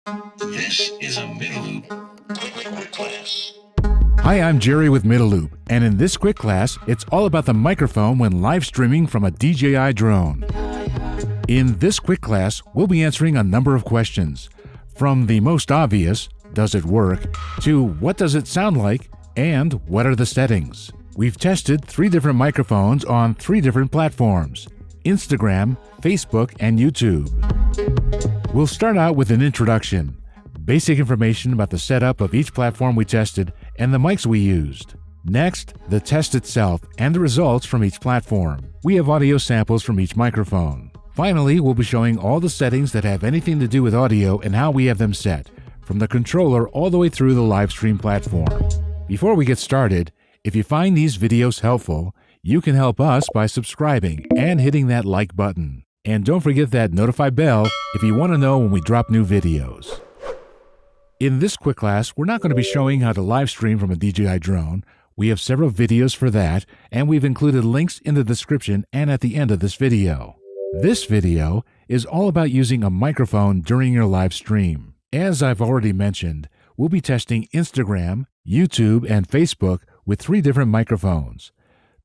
This is a Middleloop quick class. Hi, I'm Jerry with Middleloop, and in this quick class, it's all about the microphone when live streaming from a DJI drone. In this quick class, we'll be answering a number of questions, from the most obvious, does it work, to what does it sound like, and what are the settings. We've tested 3 different microphones on 3 different platforms: Instagram, Facebook, and YouTube. We'll start out with an introduction, basic information about the setup of each platform we tested and the mics we used. Next, the test itself and the results from each platform. We have audio samples from each microphone. Finally, we'll be showing all the settings that have anything to do with audio and how we have them set, from the controller all the way through the live stream platform. Before we get started, if you find these videos helpful, you can help us by subscribing and hitting that like button. And don't forget that notify bell if you want to know when we drop new videos. In this quick class, we're not going to be showing how to live stream from a DJI drone. We have several videos for that, and we've included links in the description and at the end of this video. This video is all about using a microphone during your live stream. As I've already mentioned, we'll be testing Instagram, YouTube, and Facebook with 3 different microphones.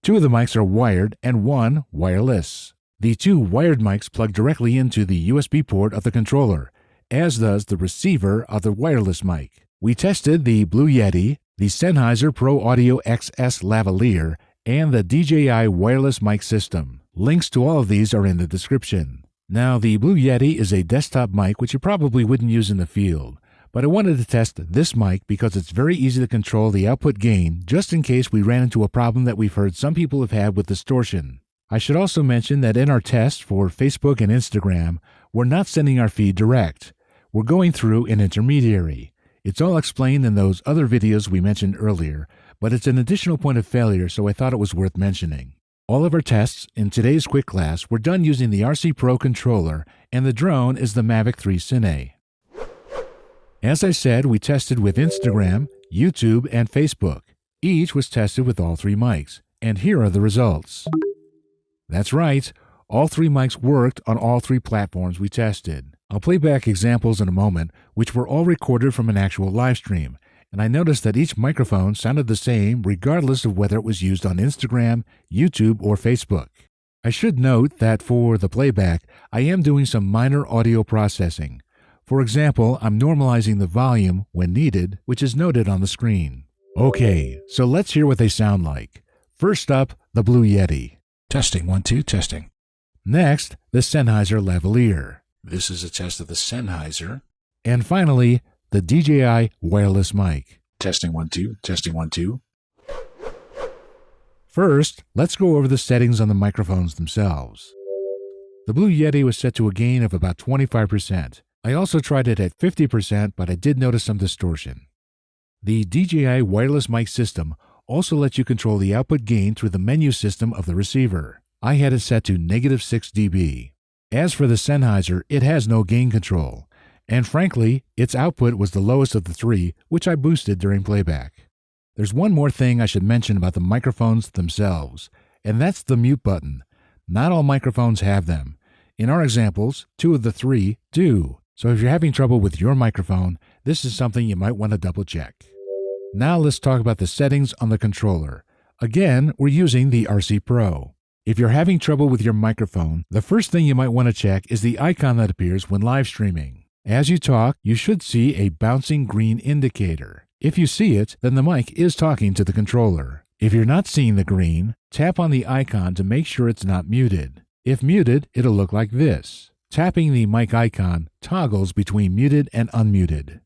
2 of the mics are wired and 1 wireless. The 2 wired mics plug directly into the USB port of the controller, as does the receiver of the wireless mic. We tested the Blue Yeti, the Sennheiser Pro Audio XS lavalier, and the DJI wireless mic system. Links to all of these are in the description. Now, the Blue Yeti is a desktop mic which you probably wouldn't use in the field, but I wanted to test this mic because it's very easy to control the output gain just in case we ran into a problem that we've heard some people have had with distortion. I should also mention that in our test for Facebook and Instagram, we're not sending our feed direct. We're going through an intermediary. It's all explained in those other videos we mentioned earlier, but it's an additional point of failure, so I thought it was worth mentioning. All of our tests in today's quick class were done using the RC Pro controller, and the drone is the Mavic 3 Cine. As I said, we tested with Instagram, YouTube, and Facebook. Each was tested with all 3 mics, and here are the results. That's right, all 3 mics worked on all 3 platforms we tested. I'll play back examples in a moment, which were all recorded from an actual live stream, and I noticed that each microphone sounded the same regardless of whether it was used on Instagram, YouTube, or Facebook. I should note that for the playback, I am doing some minor audio processing. For example, I'm normalizing the volume when needed, which is noted on the screen. Okay, so let's hear what they sound like. First up, the Blue Yeti. Testing, 1, 2, testing. Next, the Sennheiser lavalier. This is a test of the Sennheiser. And finally, the DJI wireless mic. Testing, 1, 2, testing, 1, 2. First, let's go over the settings on the microphones themselves. The Blue Yeti was set to a gain of about 25%. I also tried it at 50%, but I did notice some distortion. The DJI wireless mic system also lets you control the output gain through the menu system of the receiver. I had it set to -6 dB. As for the Sennheiser, it has no gain control, and frankly, its output was the lowest of the 3, which I boosted during playback. There's one more thing I should mention about the microphones themselves, and that's the mute button. Not all microphones have them. In our examples, 2 of the 3 do, so if you're having trouble with your microphone, this is something you might want to double check. Now let's talk about the settings on the controller. Again, we're using the RC Pro. If you're having trouble with your microphone, the first thing you might want to check is the icon that appears when live streaming. As you talk, you should see a bouncing green indicator. If you see it, then the mic is talking to the controller. If you're not seeing the green, tap on the icon to make sure it's not muted. If muted, it'll look like this. Tapping the mic icon toggles between muted and unmuted.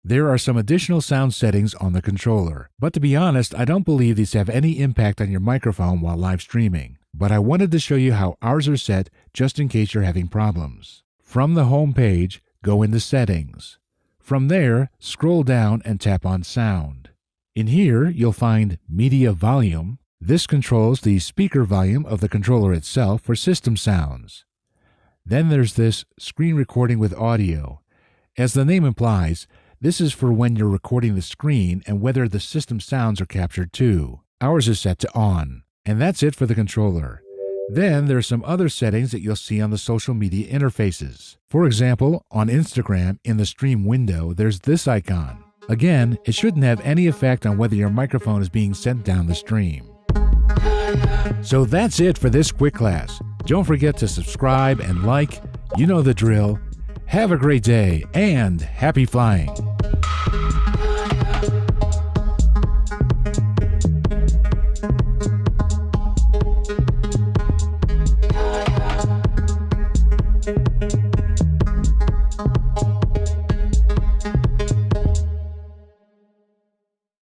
There are some additional sound settings on the controller, but to be honest, I don't believe these have any impact on your microphone while live streaming. But I wanted to show you how ours are set just in case you're having problems. From the home page, go into Settings. From there, scroll down and tap on Sound. In here, you'll find Media Volume. This controls the speaker volume of the controller itself for system sounds. Then there's this Screen Recording with Audio. As the name implies, this is for when you're recording the screen and whether the system sounds are captured too. Ours is set to On. And that's it for the controller. Then there are some other settings that you'll see on the social media interfaces. For example, on Instagram, in the stream window, there's this icon. Again, it shouldn't have any effect on whether your microphone is being sent down the stream. So that's it for this quick class. Don't forget to subscribe and like. You know the drill. Have a great day and happy flying.